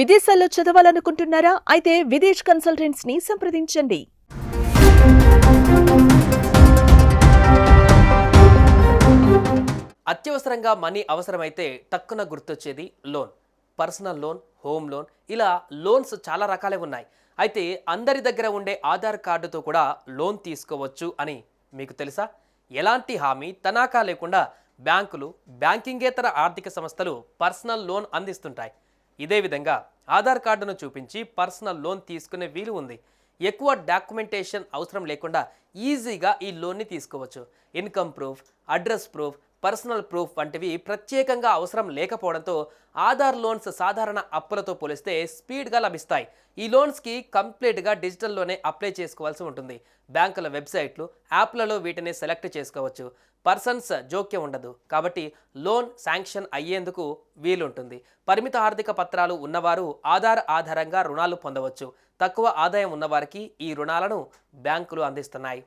విదేశాల్లో చదవాలనుకుంటున్నారా? అయితే విదేశ్ కన్సల్టెంట్స్ ని సంప్రదించండి. అత్యవసరంగా మనీ అవసరమైతే టక్కున గుర్తొచ్చేది loan. Personal loan, home loan, ఇలా లోన్స్ చాలా రకాలే ఉన్నాయి. అయితే అందరి దగ్గర ఉండే ఆధార్ కార్డుతో కూడా లోన్ తీసుకోవచ్చు అని మీకు తెలుసా? ఎలాంటి హామీ తనఖా లేకుండా బ్యాంకులు, బ్యాంకింగేతర ఆర్థిక సంస్థలు పర్సనల్ లోన్ అందిస్తుంటాయి. ఇదే విధంగా ఆధార్ కార్డును చూపించి పర్సనల్ లోన్ తీసుకునే వీలు ఉంది. ఎక్కువ డాక్యుమెంటేషన్ అవసరం లేకుండా ఈజీగా ఈ లోన్ని తీసుకోవచ్చు. Income proof, address proof, personal proof వంటివి ప్రత్యేకంగా అవసరం లేకపోవడంతో ఆధార్ లోన్స్ సాధారణ అప్పులతో పోలిస్తే స్పీడ్గా లభిస్తాయి. ఈ లోన్స్కి కంప్లీట్గా డిజిటల్లోనే అప్లై చేసుకోవాల్సి ఉంటుంది. బ్యాంకుల వెబ్సైట్లు, యాప్లలో వీటిని సెలెక్ట్ చేసుకోవచ్చు. పర్సన్స్ జోక్యం ఉండదు కాబట్టి లోన్ శాంక్షన్ అయ్యేందుకు వీలుంటుంది. పరిమిత ఆర్థిక పత్రాలు ఉన్నవారు ఆధార్ ఆధారంగా రుణాలు పొందవచ్చు. తక్కువ ఆదాయం ఉన్నవారికి ఈ రుణాలను బ్యాంకులు అందిస్తున్నాయి.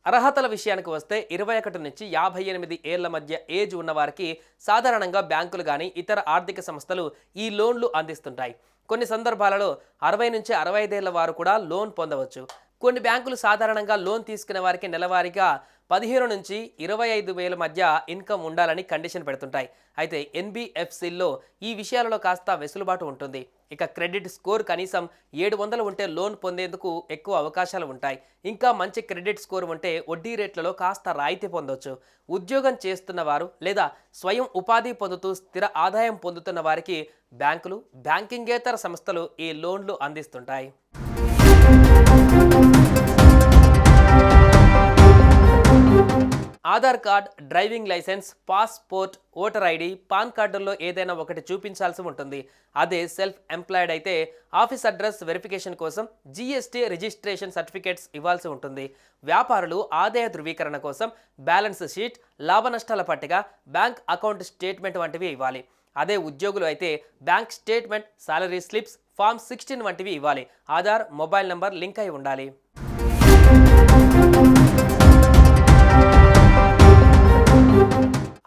అర్హతల విషయానికి వస్తే 21 నుంచి 58 ఏళ్ల మధ్య ఏజ్ ఉన్నవారికి సాధారణంగా బ్యాంకులు కానీ ఇతర ఆర్థిక సంస్థలు ఈ లోన్లు అందిస్తుంటాయి. కొన్ని సందర్భాలలో 60 నుంచి 65 ఏళ్ల వారు కూడా లోన్ పొందవచ్చు. కొన్ని బ్యాంకులు సాధారణంగా లోన్ తీసుకునే వారికి నెలవారీగా 15 నుంచి 25 వేల మధ్య ఇన్కమ్ ఉండాలని కండిషన్ పెడుతుంటాయి. అయితే ఎన్బిఎఫ్సిల్లో ఈ విషయాలలో కాస్త వెసులుబాటు ఉంటుంది. ఇక క్రెడిట్ స్కోర్ కనీసం 700 ఉంటే లోన్ పొందేందుకు ఎక్కువ అవకాశాలు ఉంటాయి. ఇంకా మంచి క్రెడిట్ స్కోర్ ఉంటే వడ్డీ రేట్లలో కాస్త రాయితీ పొందవచ్చు. ఉద్యోగం చేస్తున్న వారు లేదా స్వయం ఉపాధి పొందుతూ స్థిర ఆదాయం పొందుతున్న వారికి బ్యాంకులు, బ్యాంకింగేతర సంస్థలు ఈ లోన్లు అందిస్తుంటాయి. Aadhaar card, driving licence, passport, voter ID, PAN కార్డుల్లో ఏదైనా ఒకటి చూపించాల్సి ఉంటుంది. అదే సెల్ఫ్ ఎంప్లాయిడ్ అయితే ఆఫీస్ అడ్రస్ వెరిఫికేషన్ కోసం జీఎస్టీ రిజిస్ట్రేషన్ సర్టిఫికేట్స్ ఇవ్వాల్సి ఉంటుంది. వ్యాపారులు ఆదాయ ధృవీకరణ కోసం బ్యాలెన్స్ షీట్, లాభ నష్టాల పట్టిక, బ్యాంక్ అకౌంట్ స్టేట్మెంట్ వంటివి ఇవ్వాలి. అదే ఉద్యోగులు అయితే bank statement, salary slips, form 16 వంటివి ఇవ్వాలి. ఆధార్, మొబైల్ నంబర్ లింక్ అయి ఉండాలి.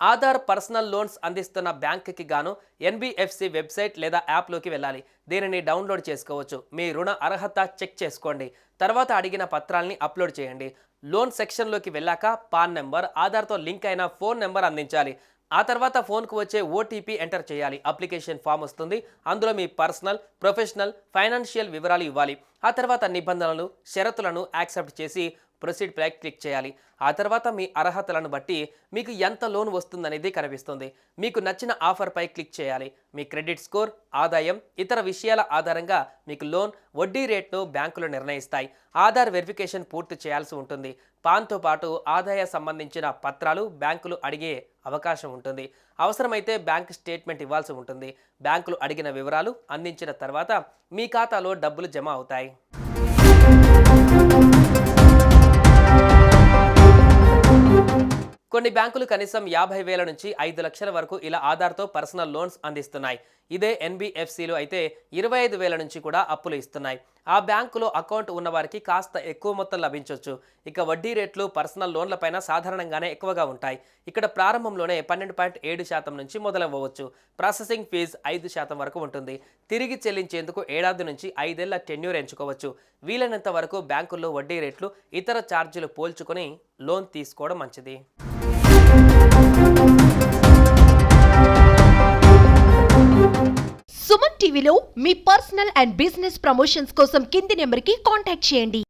ఆధార్ పర్సనల్ లోన్స్ అందిస్తున్న బ్యాంకుకి గాను ఎన్బిఎఫ్సి వెబ్సైట్ లేదా యాప్లోకి వెళ్ళాలి. దీనిని డౌన్లోడ్ చేసుకోవచ్చు. మీ రుణ అర్హత చెక్ చేసుకోండి. తర్వాత అడిగిన పత్రాల్ని అప్లోడ్ చేయండి. లోన్ సెక్షన్లోకి వెళ్ళాక పాన్ నెంబర్, ఆధార్తో లింక్ అయిన ఫోన్ నెంబర్ అందించాలి. ఆ తర్వాత ఫోన్కు వచ్చే ఓటీపీ ఎంటర్ చేయాలి. అప్లికేషన్ ఫామ్ వస్తుంది. అందులో మీ పర్సనల్, ప్రొఫెషనల్, ఫైనాన్షియల్ వివరాలు ఇవ్వాలి. ఆ తర్వాత నిబంధనలు, షరతులను యాక్సెప్ట్ చేసి ప్రొసీడ్ పై క్లిక్ చేయాలి. ఆ తర్వాత మీ అర్హతలను బట్టి మీకు ఎంత లోన్ వస్తుందనేది కనిపిస్తుంది. మీకు నచ్చిన ఆఫర్పై క్లిక్ చేయాలి. మీ క్రెడిట్ స్కోర్, ఆదాయం, ఇతర విషయాల ఆధారంగా మీకు లోన్ వడ్డీ రేట్ను బ్యాంకులు నిర్ణయిస్తాయి. ఆధార్ వెరిఫికేషన్ పూర్తి చేయాల్సి ఉంటుంది. పాన్తో పాటు ఆదాయ సంబంధించిన పత్రాలు బ్యాంకులు అడిగే అవకాశం ఉంటుంది. అవసరమైతే బ్యాంక్ స్టేట్మెంట్ ఇవ్వాల్సి ఉంటుంది. బ్యాంకులు అడిగిన వివరాలు అందించిన తర్వాత మీ ఖాతాలో డబ్బులు జమ అవుతాయి. కొన్ని బ్యాంకులు కనీసం 50,000 నుంచి 5 లక్షల వరకు ఇలా ఆధార్తో పర్సనల్ లోన్స్ అందిస్తున్నాయి. ఇదే ఎన్బిఎఫ్సిలు అయితే 25,000 నుంచి కూడా అప్పులు ఇస్తున్నాయి. ఆ బ్యాంకులో అకౌంట్ ఉన్నవారికి కాస్త ఎక్కువ మొత్తం లభించవచ్చు. ఇక వడ్డీ రేట్లు పర్సనల్ లోన్లపైన సాధారణంగానే ఎక్కువగా ఉంటాయి. ఇక్కడ ప్రారంభంలోనే 12.7% నుంచి మొదలవ్వచ్చు. ప్రాసెసింగ్ ఫీజు 5% వరకు ఉంటుంది. తిరిగి చెల్లించేందుకు ఏడాది నుంచి 5 ఏళ్ల టెన్యూర్ ఎంచుకోవచ్చు. వీలైనంత వరకు బ్యాంకుల్లో వడ్డీ రేట్లు, ఇతర ఛార్జీలు పోల్చుకొని లోన్ తీసుకోవడం మంచిది. సుమన్ టీవీలో మీ పర్సనల్ అండ్ బిజినెస్ ప్రమోషన్స్ కోసం కింది నెంబర్కి కాంటాక్ట్ చేయండి.